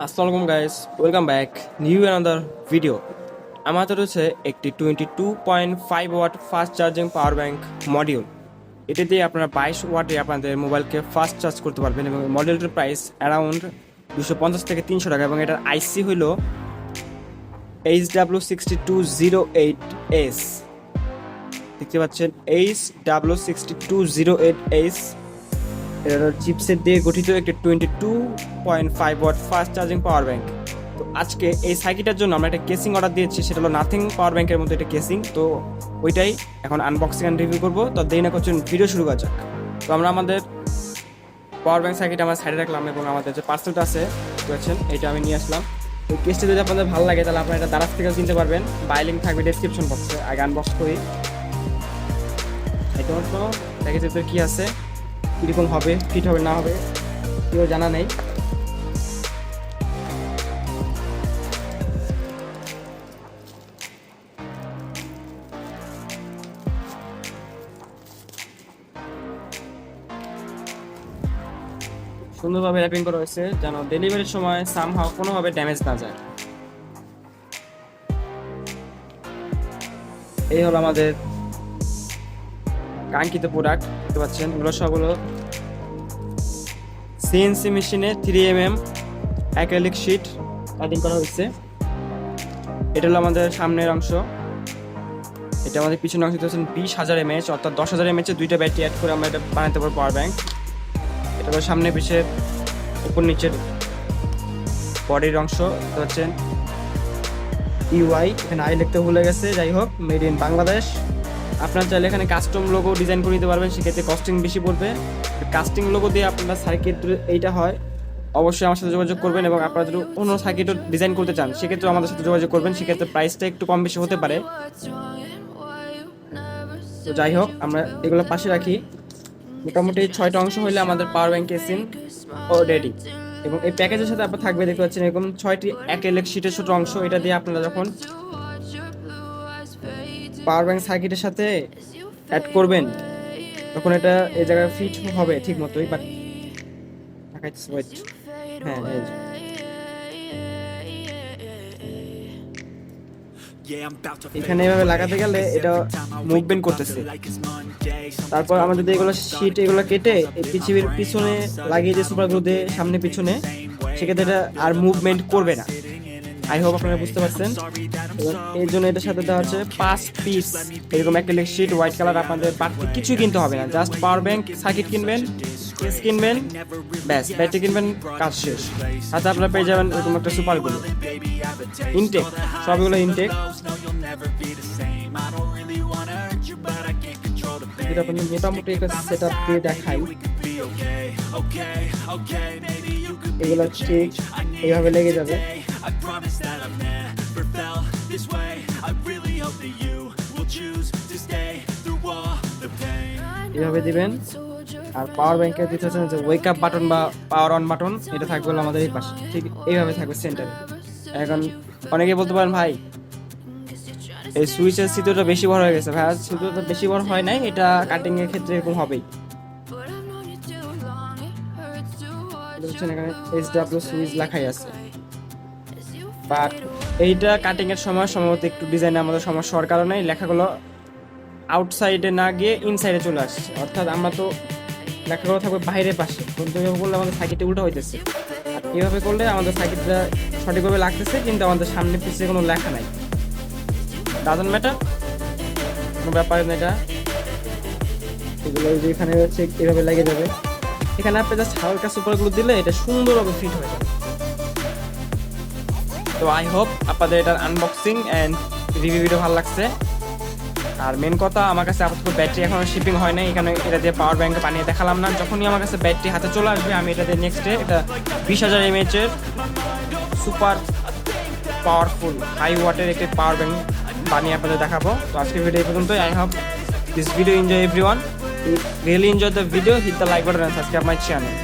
আসসালামু আলাইকুম guys, welcome back new another video. আমাদের রয়েছে একটি 22.5 watt fast charging power bank module. এটি দিয়ে আপনারা 22 ওয়াটে আপনাদের মোবাইলকে ফাস্ট চার্জ করতে পারবেন এবং মডিউলটির প্রাইস অ্যারাউন্ড 250 থেকে 300 টাকা এবং এটার আইসি হইল Sw6208s। দেখতে পাচ্ছেন Sw6208s। এটা চিপসেট দিয়ে গঠিত একটি 22.5 watt fast charging power bank. তো আজকে এই সাইকেলটার জন্য আমরা একটা কেসিং অর্ডার দিয়েছি, সেটা হলো নাথিং পাওয়ার ব্যাংকের মধ্যে একটা কেসিং। তো ওইটাই এখন আনবক্সিং অ্যান্ড রিভিউ করবো। তো দেরি না করছেন, ভিডিও শুরু করা যাক। তো আমরা আমাদের পাওয়ার ব্যাংক সাইকেলটা আমরা সাইডে রাখলাম এবং আমাদের যে পার্সেলটা আছে বুঝছেন, এইটা আমি নিয়ে আসলাম। তো কেসটা যদি আপনাদের ভালো লাগে তাহলে আপনারা এটা দারাজ থেকে কিনতে পারবেন, বাই লিঙ্ক থাকবে ডেসক্রিপশন বক্সে। আগে আনবক্স করি। এই ডোন্ট নো প্যাকেজের ভিতরে কী আছে, কীরকম হবে, ফিট হবে না হবে কেউ জানা নেই। সুন্দরভাবে র্যাপিং করা হয়েছে যেন ডেলিভারির সময় সামহাও কোনোভাবে ড্যামেজ না যায়। এই হলো আমাদের কাঙ্ক্ষিত প্রোডাক্ট। দেখতে পাচ্ছেন এগুলো সবগুলো সিএনসি মেশিনে 3mm অ্যাক্রিলিক শিট কাটিং করা হয়েছে। এটা হলো আমাদের সামনের অংশ, এটা আমাদের পিছনের অংশ। দেখতে পাচ্ছেন 20,000 mAh অর্থাৎ 10,000 mAh দুইটা ব্যাটারি অ্যাড করে আমরা এটা বানাতে পারবো পাওয়ার ব্যাংক। এটা হলো সামনে পিছের উপর নিচের বডির অংশ। দেখতে পাচ্ছেন ইউআই, এখানে আই লিখতে ভুলে গেছে, যাই হোক মেড ইন বাংলাদেশ। আপনারা চাইলে এখানে কাস্টম লোগো ডিজাইন করে নিতে পারবেন, সেক্ষেত্রে কস্টিং বেশি পড়বে। কাস্টিং লোগো দিয়ে আপনারা সার্কিট এইটা হয়, অবশ্যই আমার সাথে যোগাযোগ করবেন। এবং আপনারা যদি অন্য সার্কিটও ডিজাইন করতে চান সেক্ষেত্রে আমাদের সাথে যোগাযোগ করবেন, সেক্ষেত্রে প্রাইসটা একটু কম বেশি হতে পারে। তো যাই হোক আমরা এগুলো পাশে রাখি। মোটামুটি 6টা অংশ হলে আমাদের পাওয়ার ব্যাংক কেসিং ও রেডি। এবং এই প্যাকেজের সাথে আপনার থাকবে, দেখতে পাচ্ছেন এরকম 6টি অ্যাক্রিলিক শিটের ছোট অংশ। এটা দিয়ে আপনারা যখন পাওয়ার ব্যাংক সার্কিটের সাথে অ্যাড করবেন তখন এটা এই জায়গায় ফিট হবে ঠিক মতোই। বাট হ্যাঁ, এখানে এভাবে লাগাতে গেলে এটা মুভমেন্ট করতেছে। তারপর আমরা যদি এগুলো শিট এগুলো কেটে এই পৃথিবীর পিছনে লাগিয়ে যে সুপার গ্লু দিয়ে সামনে পিছনে, সেক্ষেত্রে এটা আর মুভমেন্ট করবে না। আই হোপ আপনারা বুঝতে পারছেন। এই জন্য এটার সাথে দেওয়া হচ্ছে 5 পিস এরকম অ্যাক্রিলিক শিট হোয়াইট কালার। আপনাদের বাড়তি কিছুই কিনতে হবে না, জাস্ট পাওয়ার ব্যাংক সার্কিট কিনবেন, কেস কিনবেন, ব্যাস ব্যাটারি কিনবেন, কাজ শেষ। সাথে আপনারা পেয়ে যাবেন এরকম একটা সুপার গ্লু, ইনটেক, সবগুলো ইনটেক। এটা আপনি মোটামুটি একটা সেট আপ দিয়ে দেখাই। এগুলো ঠিক এইভাবে লেগে যাবে। এভাবে দিবেন। আর পাওয়ার ব্যাংকের দিতে হচ্ছে যে ওয়েক আপ বাটন বা পাওয়ার অন বাটন, এটা থাকবে আমাদের এই পাশে, ঠিক এইভাবে থাকবে সেন্টারে। এখন অনেকে বলতে পারেন ভাই এই সুইচের ছিদ্রটা বেশি বড় হয়ে গেছে। ভাই ছিদ্রটা বেশি বড় হয় নাই, এটা কাটিং এর ক্ষেত্রে এরকম হবেই। এখানে SW সুইচ লেখাই আছে, বাট এইটা কাটিং এর সময় সম্ভবত একটু ডিজাইনে আমাদের সমস্যা হওয়ার কারণে লেখাগুলো আউটসাইডে না গিয়ে ইনসাইডে চলে আসছে। অর্থাৎ আমরা তো লেখাগুলো থাকবে বাইরের পাশে, কিন্তু এভাবে করলে আমাদের সার্কিটটা উল্টো হইতেছে। আর এইভাবে করলে আমাদের সার্কিটটা সঠিকভাবে লাগতেছে, কিন্তু আমাদের সামনে পিছিয়ে কোনো লেখা নাই। ডাজন্ট ম্যাটার, কোনো ব্যাপার না এটা। এগুলো যেখানে হচ্ছে এভাবে লেগে যাবে। এখানে আপনি জাস্ট হালকা সুপারগুলো দিলে এটা সুন্দরভাবে ফিট হয়ে যাবে। তো আই হোপ আপনাদের এটার আনবক্সিং অ্যান্ড রিভিউ ভিডিও ভালো লাগছে। আর মেন কথা, আমার কাছে আপাতত ব্যাটারি এখনো শিপিং হয় নাই, এখানে এটা দিয়ে পাওয়ার ব্যাংকে বানিয়ে দেখালাম না। যখনই আমার কাছে ব্যাটারি হাতে চলে আসবে আমি এটা দিয়ে নেক্সট ডে এটা 20,000 mAh এর সুপার পাওয়ারফুল হাই ওয়াটের একটি পাওয়ার ব্যাংক বানিয়ে আপনাদের দেখাবো। তো আজকের ভিডিও এই পর্যন্তই। I hope this video enjoy everyone, really enjoy the video, hit the like button and subscribe my channel.